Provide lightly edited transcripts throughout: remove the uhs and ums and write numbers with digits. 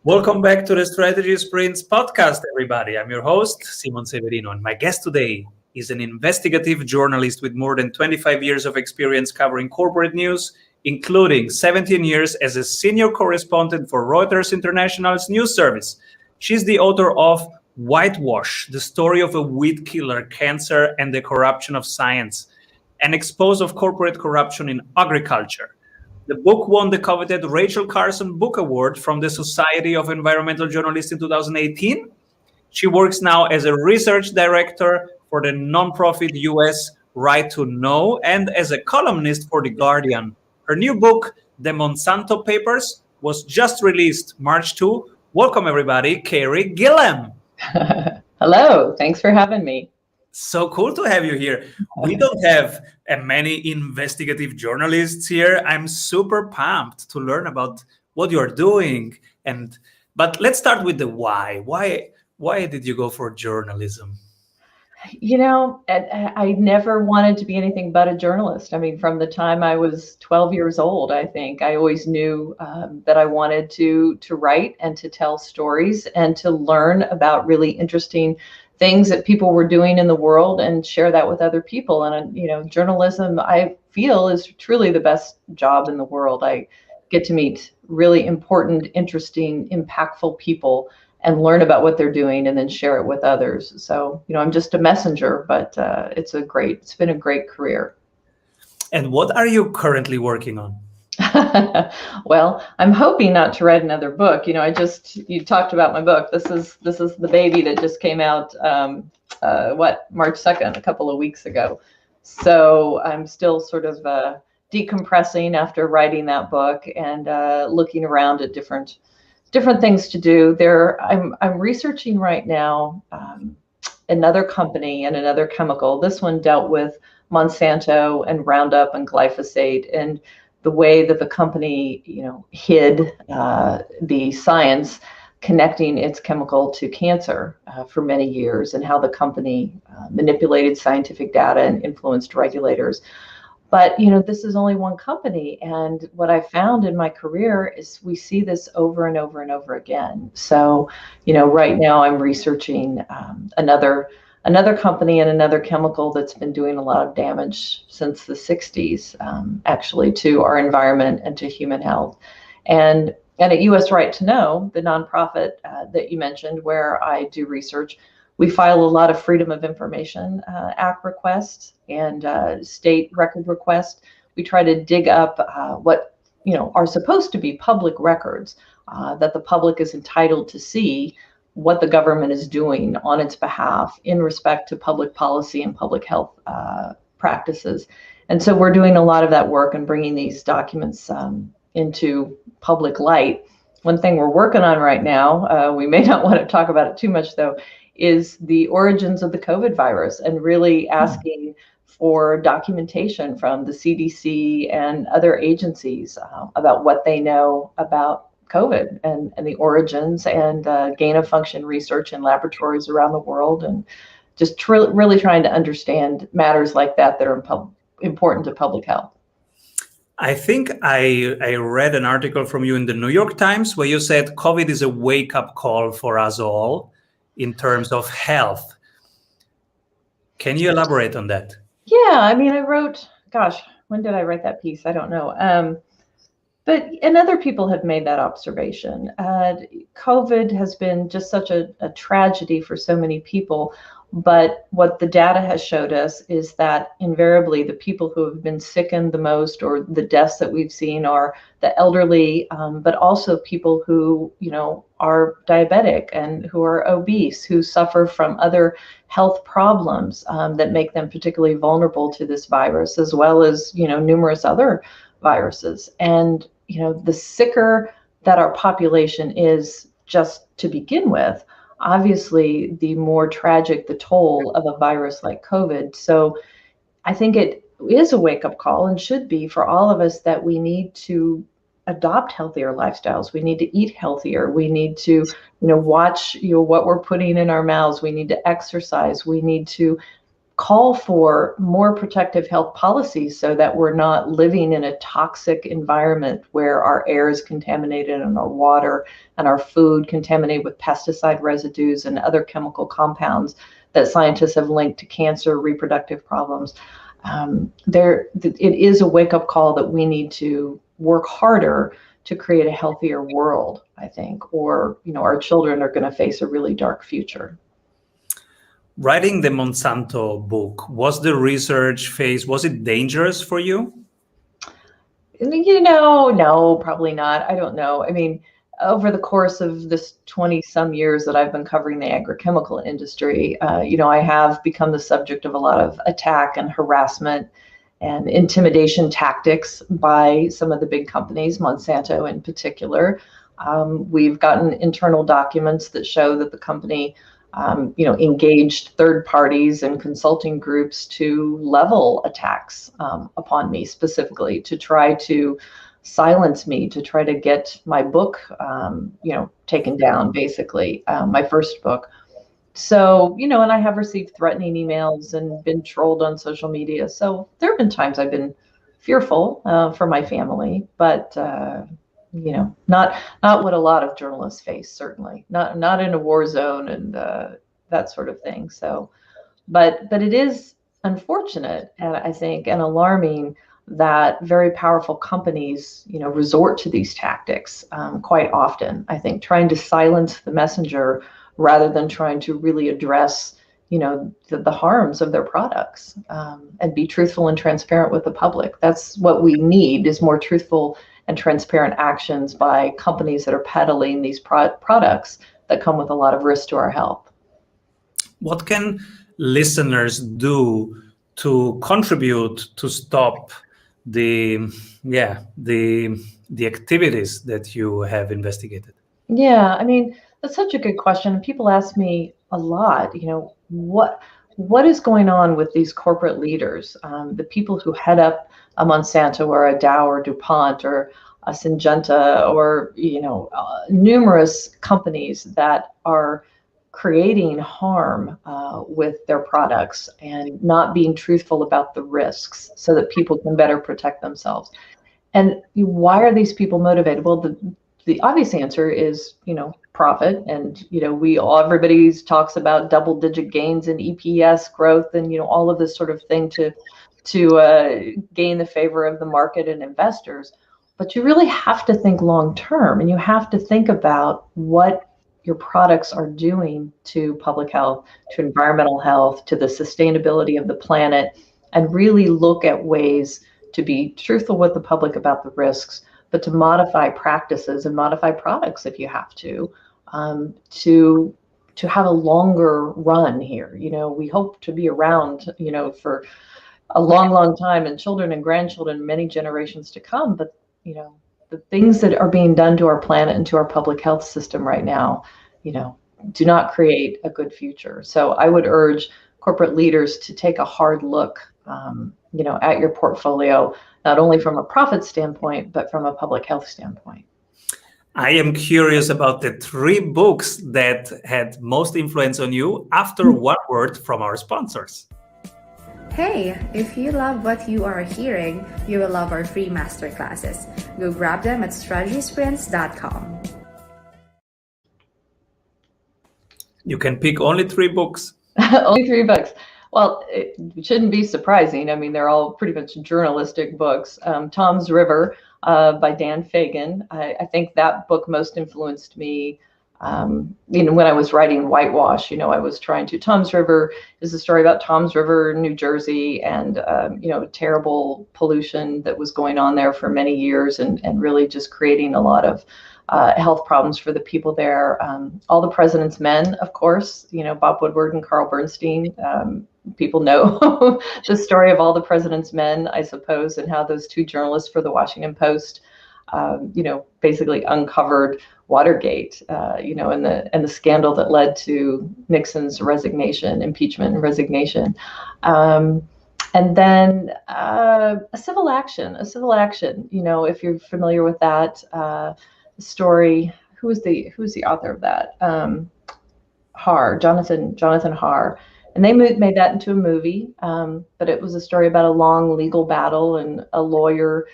Welcome back to the Strategy Sprints podcast, everybody. I'm your host, Simon Severino, and my guest today is an investigative journalist with more than 25 years of experience covering corporate news, including 17 years as a senior correspondent for Reuters International's news service. She's the author of Whitewash, the story of a weed killer, cancer, and the corruption of science, an expose of corporate corruption in agriculture. The book won the coveted Rachel Carson Book Award from the Society of Environmental Journalists in 2018. She works now as a research director for the nonprofit US Right to Know and as a columnist for The Guardian. Her new book, The Monsanto Papers, was just released March 2. Welcome, everybody, Carey Gillam. Hello, thanks for having me. So cool to have you here. We don't have many investigative journalists here. I'm super pumped to learn about what you're doing. But let's start with the why. Why did you go for journalism? You know, I never wanted to be anything but a journalist. I mean, from the time I was 12 years old, I think I always knew that I wanted to write and to tell stories and to learn about really interesting things that people were doing in the world and share that with other people. And, journalism, I feel, is truly the best job in the world. I get to meet really important, interesting, impactful people and learn about what they're doing and then share it with others. So, I'm just a messenger, but it's been a great career. And what are you currently working on? Well, I'm hoping not to write another book. You talked about my book. This is the baby that just came out, March 2nd, a couple of weeks ago. So I'm still sort of decompressing after writing that book and looking around at different things to do. I'm researching right now another company and another chemical. This one dealt with Monsanto and Roundup and glyphosate and the way that the company, hid the science connecting its chemical to cancer for many years, and how the company manipulated scientific data and influenced regulators. But, this is only one company. And what I found in my career is we see this over and over and over again. So, right now I'm researching another company and another chemical that's been doing a lot of damage since the 60s, actually, to our environment and to human health. And at US Right to Know, the nonprofit that you mentioned, where I do research, we file a lot of Freedom of Information Act requests and state record requests. We try to dig up what are supposed to be public records that the public is entitled to see what the government is doing on its behalf in respect to public policy and public health practices. And so we're doing a lot of that work and bringing these documents into public light. One thing we're working on right now, we may not want to talk about it too much though, is the origins of the COVID virus, and really asking for documentation from the CDC and other agencies about what they know about COVID and the origins, and gain of function research in laboratories around the world, and just really trying to understand matters like that are important to public health. I think I read an article from you in the New York Times where you said COVID is a wake-up call for us all in terms of health. Can you elaborate on that? Yeah, I mean, I wrote, when did I write that piece? I don't know. And other people have made that observation. COVID has been just such a tragedy for so many people. But what the data has showed us is that invariably the people who have been sickened the most, or the deaths that we've seen, are the elderly, but also people who, are diabetic and who are obese, who suffer from other health problems that make them particularly vulnerable to this virus, as well as, numerous other viruses. And, the sicker that our population is, just to begin with, obviously, the more tragic the toll of a virus like COVID. So I think it is a wake-up call, and should be, for all of us, that we need to adopt healthier lifestyles. We need to eat healthier. We need to, watch, what we're putting in our mouths. We need to exercise. We need to call for more protective health policies so that we're not living in a toxic environment where our air is contaminated and our water and our food contaminated with pesticide residues and other chemical compounds that scientists have linked to cancer, reproductive problems. It is a wake-up call that we need to work harder to create a healthier world, I think, or our children are going to face a really dark future. Writing the Monsanto book, was the research phase, was it dangerous for you? No, probably not. I don't know. I mean, over the course of this 20-some years that I've been covering the agrochemical industry, I have become the subject of a lot of attack and harassment and intimidation tactics by some of the big companies, Monsanto in particular. We've gotten internal documents that show that the company engaged third parties and consulting groups to level attacks upon me specifically, to try to silence me, to try to get my book, taken down, basically, my first book. So, and I have received threatening emails and been trolled on social media. So there have been times I've been fearful for my family, but not what a lot of journalists face, certainly not in a war zone and that sort of thing. So, but it is unfortunate, and I think, and alarming that very powerful companies, resort to these tactics quite often. I think trying to silence the messenger rather than trying to really address, the harms of their products and be truthful and transparent with the public. That's what we need, is more truthful and transparent actions by companies that are peddling these products that come with a lot of risk to our health. What can listeners do to contribute to stop the activities that you have investigated? Yeah, I mean, that's such a good question. People ask me a lot, what is going on with these corporate leaders, the people who head up a Monsanto or a Dow or DuPont or a Syngenta or, numerous companies that are creating harm with their products and not being truthful about the risks so that people can better protect themselves. And why are these people motivated? Well, the obvious answer is, profit. And, everybody talks about double-digit gains in EPS growth and, all of this sort of thing to gain the favor of the market and investors. But you really have to think long-term, and you have to think about what your products are doing to public health, to environmental health, to the sustainability of the planet, and really look at ways to be truthful with the public about the risks, but to modify practices and modify products if you have to have a longer run here. We hope to be around, for a long, long time, and children and grandchildren, many generations to come. But, the things that are being done to our planet and to our public health system right now, do not create a good future. So I would urge corporate leaders to take a hard look, at your portfolio, not only from a profit standpoint, but from a public health standpoint. I am curious about the 3 books that had most influence on you after one word from our sponsors. Hey, if you love what you are hearing, you will love our free masterclasses. Go grab them at strategysprints.com. You can pick only 3 books. Only 3 books. Well, it shouldn't be surprising. I mean, they're all pretty much journalistic books. Tom's River by Dan Fagan. I think that book most influenced me. When I was writing Whitewash, I was trying to. Tom's River is a story about Tom's River, New Jersey, and terrible pollution that was going on there for many years, and really just creating a lot of health problems for the people there. All the President's Men, of course, Bob Woodward and Carl Bernstein. People know the story of All the President's Men, I suppose, and how those 2 journalists for the Washington Post, basically uncovered Watergate, and the scandal that led to Nixon's resignation, impeachment and resignation. And then a civil action, if you're familiar with that story. Who was the author of that? Jonathan Haar. And they made that into a movie, but it was a story about a long legal battle and a lawyer,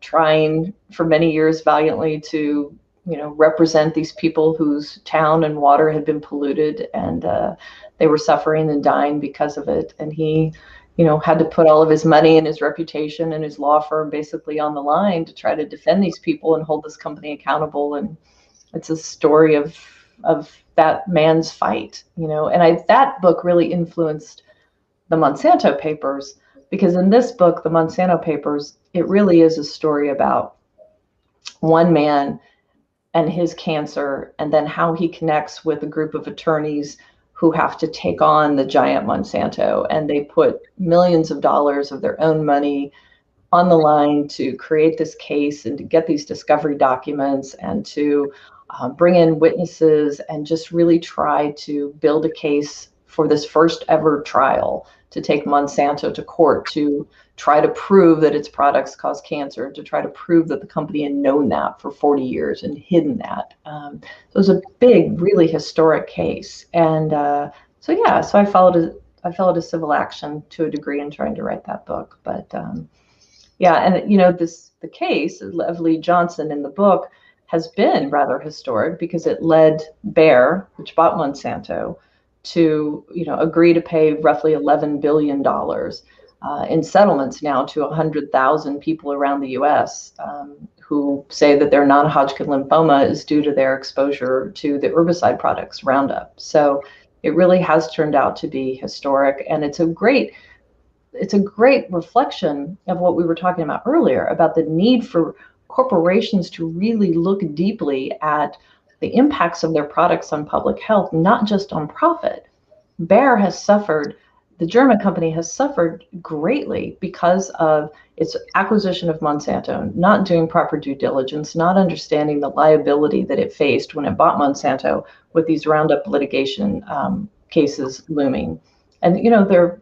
trying for many years valiantly to, represent these people whose town and water had been polluted, and they were suffering and dying because of it. And he, had to put all of his money and his reputation and his law firm basically on the line to try to defend these people and hold this company accountable. And it's a story of that man's fight, and that book really influenced the Monsanto Papers, because in this book, the Monsanto Papers, it really is a story about one man and his cancer, and then how he connects with a group of attorneys who have to take on the giant Monsanto, and they put millions of dollars of their own money on the line to create this case and to get these discovery documents and to bring in witnesses and just really try to build a case for this first ever trial to take Monsanto to court to try to prove that its products cause cancer, to try to prove that the company had known that for 40 years and hidden that. So it was a big, really historic case. And so I followed a civil action to a degree in trying to write that book. But the case of Lee Johnson in the book has been rather historic, because it led Bayer, which bought Monsanto, to agree to pay roughly $11 billion in settlements now to 100,000 people around the U.S. Who say that their non-Hodgkin lymphoma is due to their exposure to the herbicide products Roundup. So it really has turned out to be historic, and it's a great reflection of what we were talking about earlier about the need for corporations to really look deeply at the impacts of their products on public health, not just on profit. Bayer has suffered, the German company has suffered greatly because of its acquisition of Monsanto, not doing proper due diligence, not understanding the liability that it faced when it bought Monsanto with these Roundup litigation cases looming. And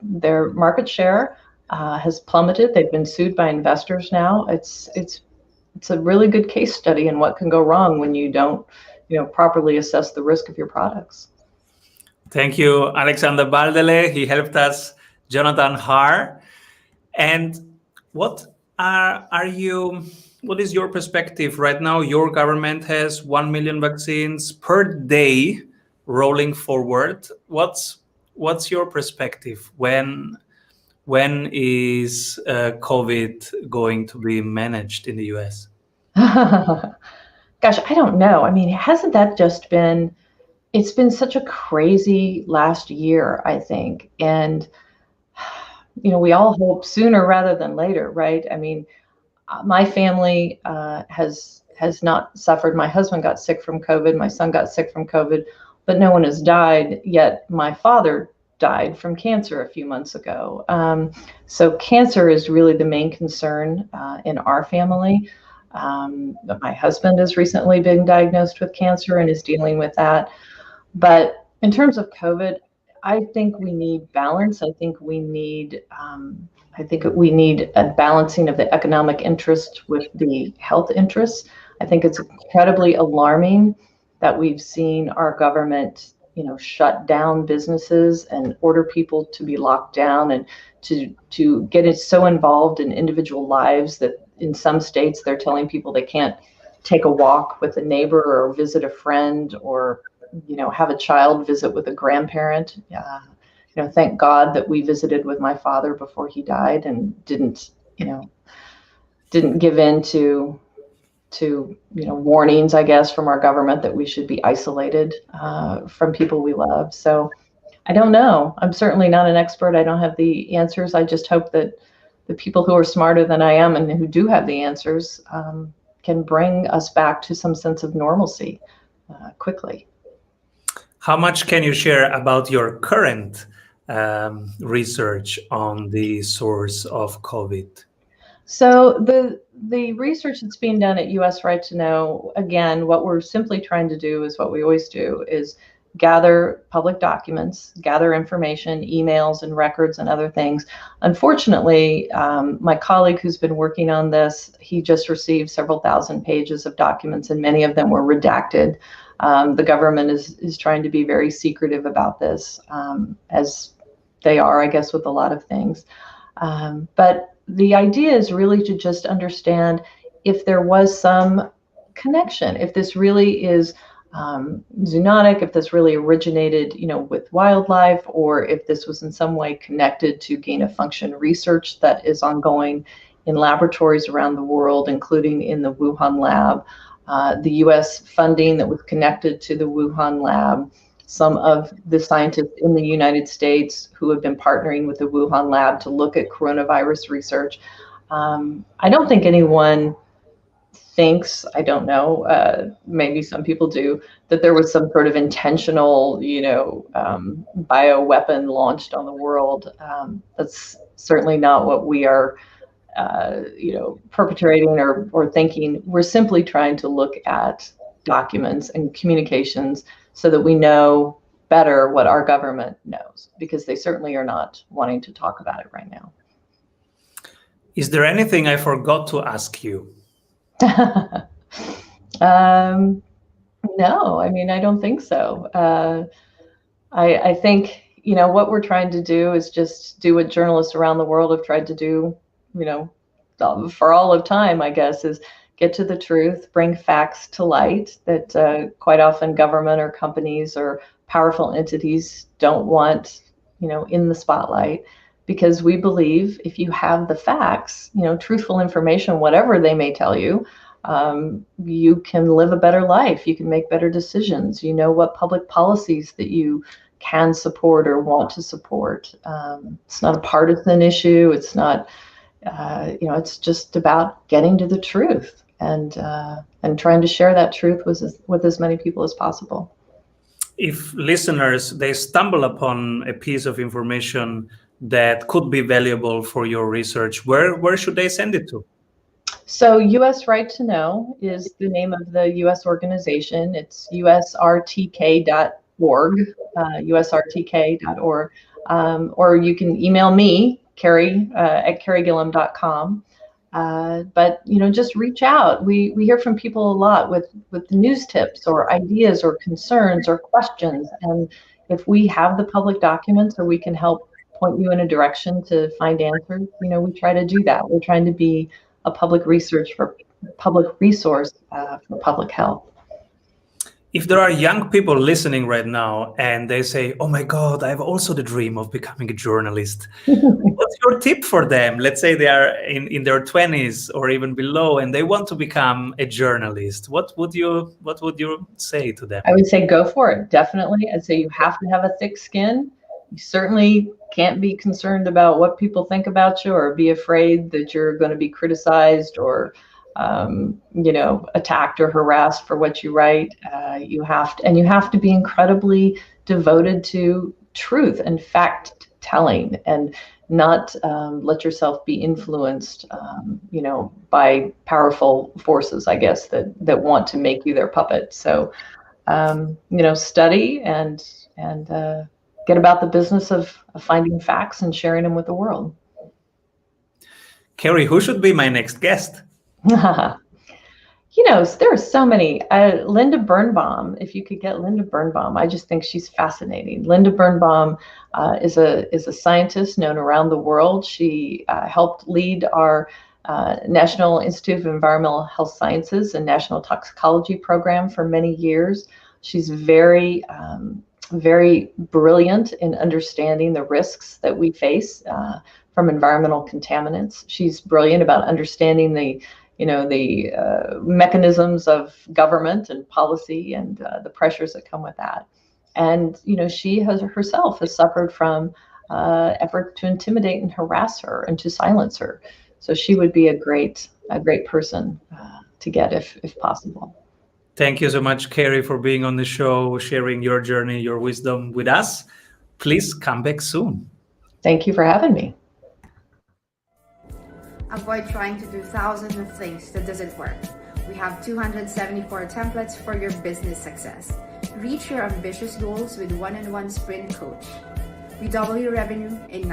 their market share has plummeted. They've been sued by investors now. It's a really good case study in what can go wrong when you don't properly assess the risk of your products. Thank you, Alexander Baldele. He helped us, Jonathan Haar. And what is your perspective right now? Your government has 1 million vaccines per day rolling forward. What's your perspective? When is COVID going to be managed in the US? Gosh, I don't know. I mean, hasn't that just been, it's been such a crazy last year, I think. And, we all hope sooner rather than later, right? I mean, my family has not suffered. My husband got sick from COVID. My son got sick from COVID, but no one has died yet. My father died from cancer a few months ago. So cancer is really the main concern in our family. My husband has recently been diagnosed with cancer and is dealing with that. But in terms of COVID, I think we need balance. I think we need a balancing of the economic interest with the health interests. I think it's incredibly alarming that we've seen our government, shut down businesses and order people to be locked down, and to get it so involved in individual lives that in some states they're telling people they can't take a walk with a neighbor or visit a friend or have a child visit with a grandparent. Thank God that we visited with my father before he died and didn't give in to warnings, I guess, from our government that we should be isolated from people we love. So I don't know. I'm certainly not an expert. I don't have the answers. I just hope that the people who are smarter than I am and who do have the answers can bring us back to some sense of normalcy quickly. How much can you share about your current research on the source of COVID? So the research that's being done at US Right to Know, again, what we're simply trying to do is what we always do, is gather public documents, gather information, emails and records and other things. Unfortunately, my colleague who's been working on this, he just received several thousand pages of documents, and many of them were redacted. The government is trying to be very secretive about this, as they are, I guess, with a lot of things. But the idea is really to just understand if there was some connection, if this really is zoonotic, if this really originated, with wildlife, or if this was in some way connected to gain-of-function research that is ongoing in laboratories around the world, including in the Wuhan lab, the U.S. funding that was connected to the Wuhan lab, some of the scientists in the United States who have been partnering with the Wuhan lab to look at coronavirus research. I don't think anyone thinks, I don't know, maybe some people do, that there was some sort of intentional, bioweapon launched on the world. That's certainly not what we are, perpetrating or thinking. We're simply trying to look at documents and communications so that we know better what our government knows, because they certainly are not wanting to talk about it right now. Is there anything I forgot to ask you? No, I don't think so. I think, what we're trying to do is just do what journalists around the world have tried to do, for all of time, I guess, is get to the truth, bring facts to light that quite often government or companies or powerful entities don't want, in the spotlight. Because we believe if you have the facts, truthful information, whatever they may tell you, you can live a better life. You can make better decisions. You know what public policies that you can support or want to support. It's not a partisan issue. It's not, it's just about getting to the truth and trying to share that truth with as many people as possible. If listeners, they stumble upon a piece of information that could be valuable for your research, where should they send it to? So US Right to Know is the name of the US organization. It's USRTK.org, USRTK.org. Or you can email me, Carey, at CareyGillam.com. But, just reach out. We hear from people a lot with news tips or ideas or concerns or questions. And if we have the public documents or we can help point you in a direction to find answers, we try to do that. We're trying to be a public resource for public health. If there are young people listening right now and they say, oh my God, I have also the dream of becoming a journalist. What's your tip for them? Let's say they are in their 20s or even below and they want to become a journalist. What would you say to them? I would say go for it, definitely. I'd say you have to have a thick skin. You certainly can't be concerned about what people think about you or be afraid that you're going to be criticized or attacked or harassed for what you write. You have to be incredibly devoted to truth and fact telling and not let yourself be influenced, by powerful forces, I guess, that want to make you their puppet. So, study and get about the business of finding facts and sharing them with the world. Carey, who should be my next guest? There are so many. Linda Birnbaum, if you could get Linda Birnbaum, I just think she's fascinating. Linda Birnbaum is a scientist known around the world. She helped lead our National Institute of Environmental Health Sciences and National Toxicology program for many years. She's very brilliant in understanding the risks that we face from environmental contaminants. She's brilliant about understanding the mechanisms of government and policy and the pressures that come with that. And, she herself has suffered from efforts to intimidate and harass her and to silence her. So she would be a great person to get if possible. Thank you so much, Carey, for being on the show, sharing your journey, your wisdom with us. Please come back soon. Thank you for having me. Avoid trying to do thousands of things that doesn't work. We have 274 templates for your business success. Reach your ambitious goals with one-on-one sprint coach. We double your revenue in